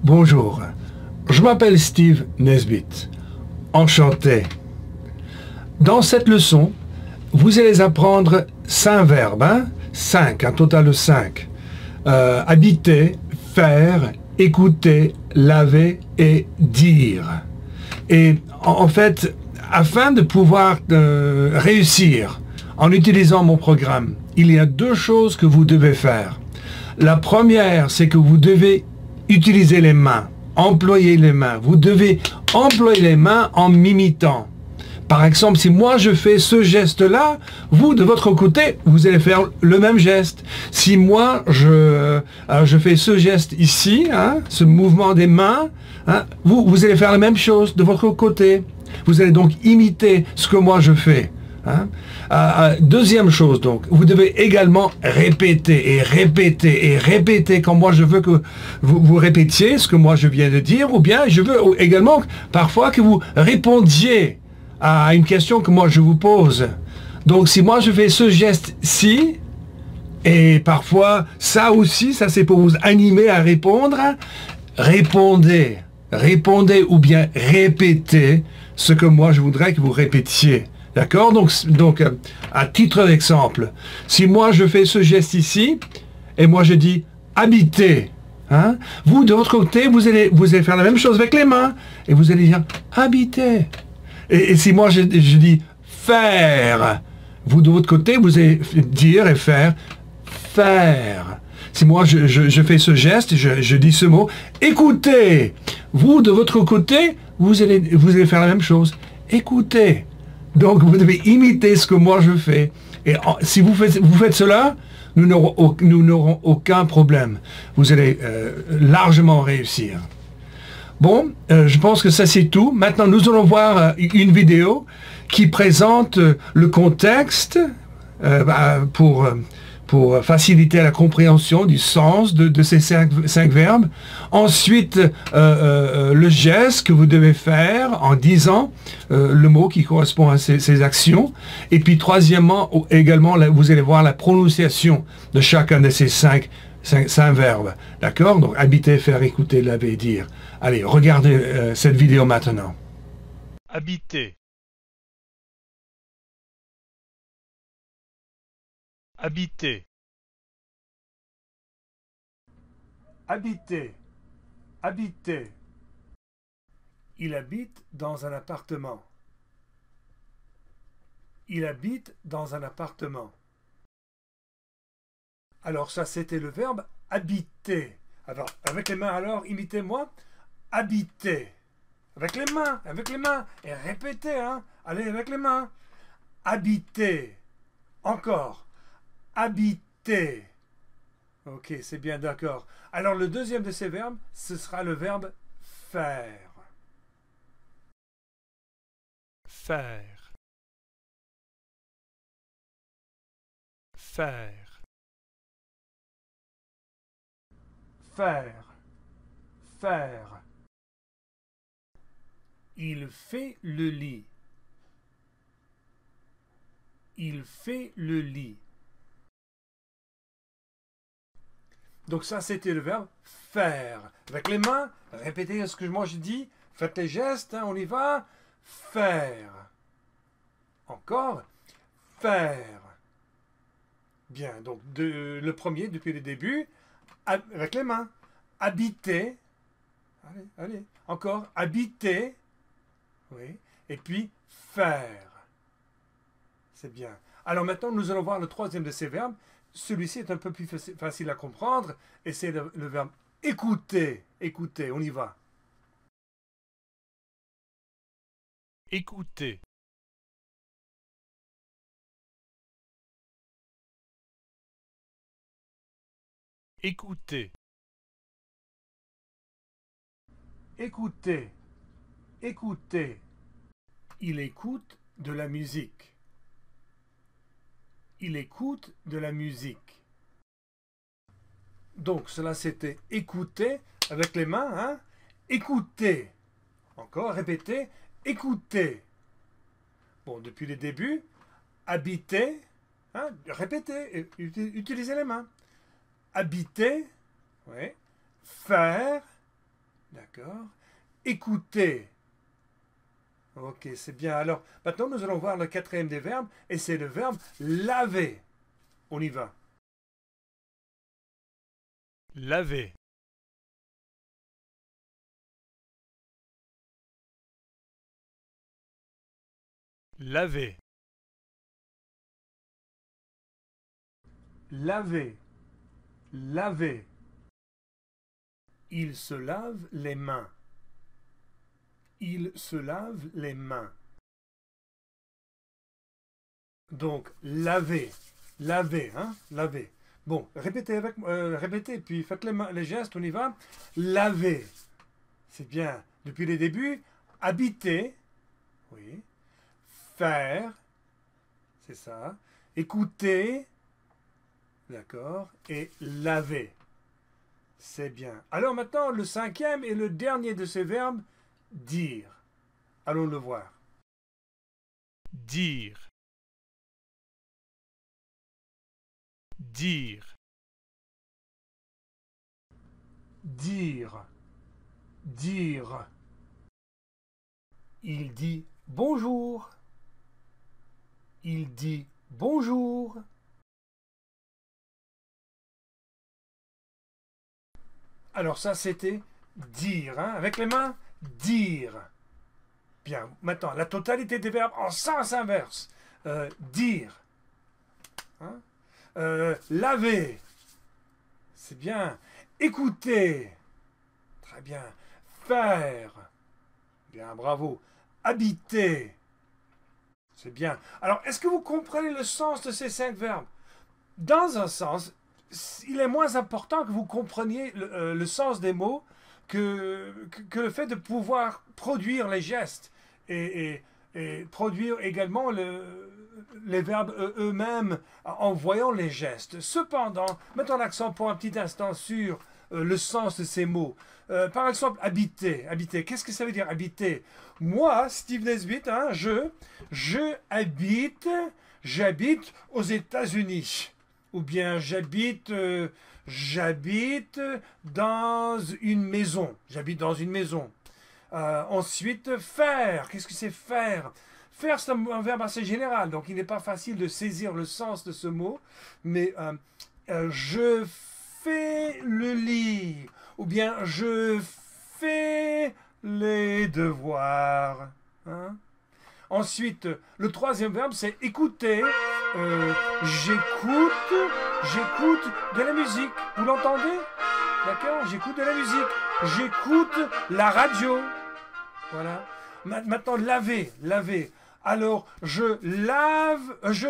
Bonjour, je m'appelle Steve Nesbitt. Enchanté. Dans cette leçon, vous allez apprendre 5 verbes, 5, un total de 5. Habiter, faire, écouter, laver et dire. Et en fait, afin de pouvoir réussir en utilisant mon programme, il y a 2 choses que vous devez faire. La première, c'est que vous devez utiliser les mains, employer les mains. Vous devez employer les mains en m'imitant. Par exemple, si moi je fais ce geste-là, vous, de votre côté, vous allez faire le même geste. Si moi, je fais ce geste ici, ce mouvement des mains, vous allez faire la même chose de votre côté. Vous allez donc imiter ce que moi je fais. Deuxième chose, donc, vous devez également répéter et répéter et répéter quand moi je veux que vous répétiez ce que moi je viens de dire, ou bien je veux également parfois que vous répondiez à une question que moi je vous pose. Donc si moi je fais ce geste-ci, et parfois ça aussi, ça c'est pour vous animer à répondre, répondez ou bien répétez ce que moi je voudrais que vous répétiez. D'accord? Donc, à titre d'exemple, si moi je fais ce geste ici, et moi je dis habiter, vous de votre côté, vous allez faire la même chose avec les mains, et vous allez dire habiter. Et si moi je dis faire, vous de votre côté, vous allez dire et faire faire. Si moi je fais ce geste, je dis ce mot, écoutez, vous de votre côté, vous allez faire la même chose, écoutez. Donc, vous devez imiter ce que moi je fais. Et si vous faites cela, nous n'aurons aucun problème. Vous allez largement réussir. Bon, je pense que ça c'est tout. Maintenant, nous allons voir une vidéo qui présente le contexte pour faciliter la compréhension du sens de ces 5 verbes. Ensuite, le geste que vous devez faire en disant le mot qui correspond à ces actions. Et puis, troisièmement, également, vous allez voir la prononciation de chacun de ces 5 verbes. D'accord? Donc, habiter, faire, écouter, laver, dire. Allez, regardez cette vidéo maintenant. Habiter. Habiter. Habiter. Habiter. Il habite dans un appartement. Il habite dans un appartement. Alors ça, c'était le verbe habiter. Alors, avec les mains alors, imitez-moi. Habiter. Avec les mains. Et répétez, Allez, avec les mains. Habiter. Encore. Habiter. Ok, c'est bien, d'accord. Alors, le deuxième de ces verbes, ce sera le verbe faire. Faire. Faire. Faire. Faire. Il fait le lit. Il fait le lit. Donc ça, c'était le verbe faire. Avec les mains, répétez ce que moi je dis. Faites les gestes, on y va. Faire. Encore. Faire. Bien, donc le premier, depuis le début, avec les mains. Habiter. Allez. Encore. Habiter. Oui. Et puis, faire. C'est bien. Alors maintenant, nous allons voir le troisième de ces verbes. Celui-ci est un peu plus facile à comprendre. Et c'est le verbe écouter. Écouter, on y va. Écouter. Écouter. Écouter. Écouter. Il écoute de la musique. Il écoute de la musique. Donc, cela c'était écouter avec les mains, Écouter. Encore, répétez. Écouter. Bon, depuis le début, habiter, répétez, utilisez les mains. Habiter, oui. Faire, D'accord. Écouter. Ok, c'est bien. Alors, maintenant, nous allons voir le quatrième des verbes, et c'est le verbe laver. On y va. Laver. Laver. Laver. Laver. Il se lave les mains. Il se lave les mains. Donc, laver. Laver, hein? Laver. Bon, répétez avec répétez, puis faites les gestes, on y va. Laver. C'est bien. Depuis les débuts, habiter. Oui. Faire. C'est ça. Écouter. D'accord. Et laver. C'est bien. Alors maintenant, le cinquième et le dernier de ces verbes, dire. Allons le voir. Dire. Dire. Dire. Dire. Il dit bonjour. Il dit bonjour. Alors ça, c'était dire. Hein? Avec les mains, dire. Bien, maintenant, la totalité des verbes en sens inverse. Dire. Hein? Laver. C'est bien. Écouter. Très bien. Faire. Bien, bravo. Habiter. C'est bien. Alors, est-ce que vous comprenez le sens de ces 5 verbes? Dans un sens, il est moins important que vous compreniez le sens des mots que le fait de pouvoir produire les gestes et produire également les verbes eux-mêmes en voyant les gestes. Cependant, mettons l'accent pour un petit instant sur le sens de ces mots. Par exemple, habiter. Habiter. Qu'est-ce que ça veut dire, habiter? Moi, Steve Nesbitt, hein, j'habite aux États-Unis. Ou bien j'habite dans une maison. J'habite dans une maison. Ensuite, faire. Qu'est-ce que c'est faire? Faire, c'est un verbe assez général, donc il n'est pas facile de saisir le sens de ce mot. Mais je fais le lit. Ou bien je fais les devoirs. Hein? Ensuite, le troisième verbe, c'est écouter. J'écoute de la musique. Vous l'entendez? D'accord? J'écoute de la musique. J'écoute la radio. Voilà. Maintenant, laver. Alors, je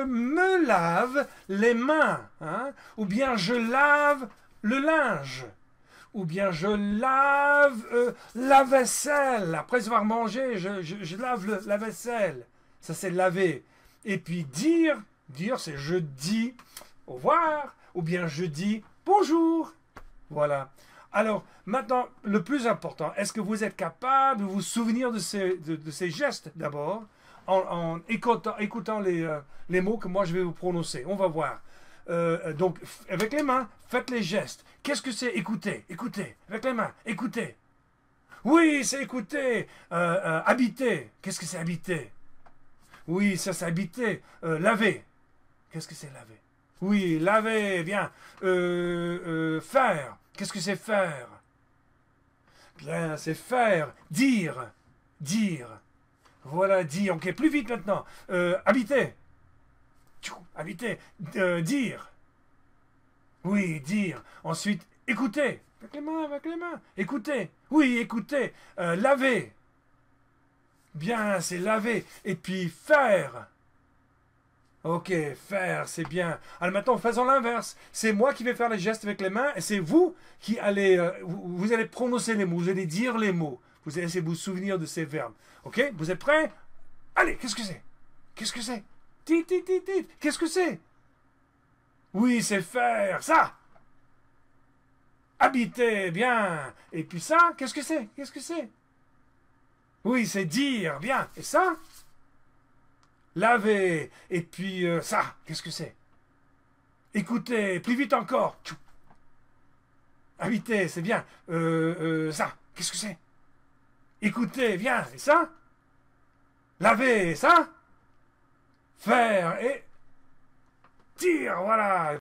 me lave les mains. Hein? Ou bien je lave le linge. Ou bien je lave la vaisselle. Après avoir mangé, je lave la vaisselle. Ça, c'est laver. Et puis dire, c'est je dis au revoir. Ou bien je dis bonjour. Voilà. Alors, maintenant, le plus important, est-ce que vous êtes capable de vous souvenir de ces gestes d'abord, en écoutant les mots que moi je vais vous prononcer? On va voir. Donc, avec les mains, faites les gestes. Qu'est-ce que c'est écouter? Écouter. Avec les mains, écouter. Oui, c'est écouter. Habiter. Qu'est-ce que c'est habiter? Oui, ça c'est habiter. Laver. Qu'est-ce que c'est laver? Oui, laver, bien. Faire. Qu'est-ce que c'est faire? Bien, c'est faire. Dire. Voilà, dire. Ok, plus vite maintenant. Habiter. Habiter. Dire. Oui, dire. Ensuite, écouter. Avec les mains. Écouter. Oui, écouter. Laver. Bien, c'est laver. Et puis, faire. Ok, faire, c'est bien. Alors maintenant, faisons l'inverse. C'est moi qui vais faire les gestes avec les mains et c'est vous qui allez, vous allez prononcer les mots, vous allez dire les mots. Vous allez essayer de vous souvenir de ces verbes. Ok, vous êtes prêts? Allez, qu'est-ce que c'est? Qu'est-ce que c'est? Tit. Qu'est-ce que c'est? Oui, c'est faire, ça. Habiter, bien. Et puis ça, qu'est-ce que c'est? Qu'est-ce que c'est? Oui, c'est dire, bien. Et ça? Laver. Et puis ça, qu'est-ce que c'est? Écoutez, plus vite encore. Habiter, c'est bien. Ça, Qu'est-ce que c'est? Écoutez, viens, et ça? Laver, et ça? Faire, et... Tire, voilà.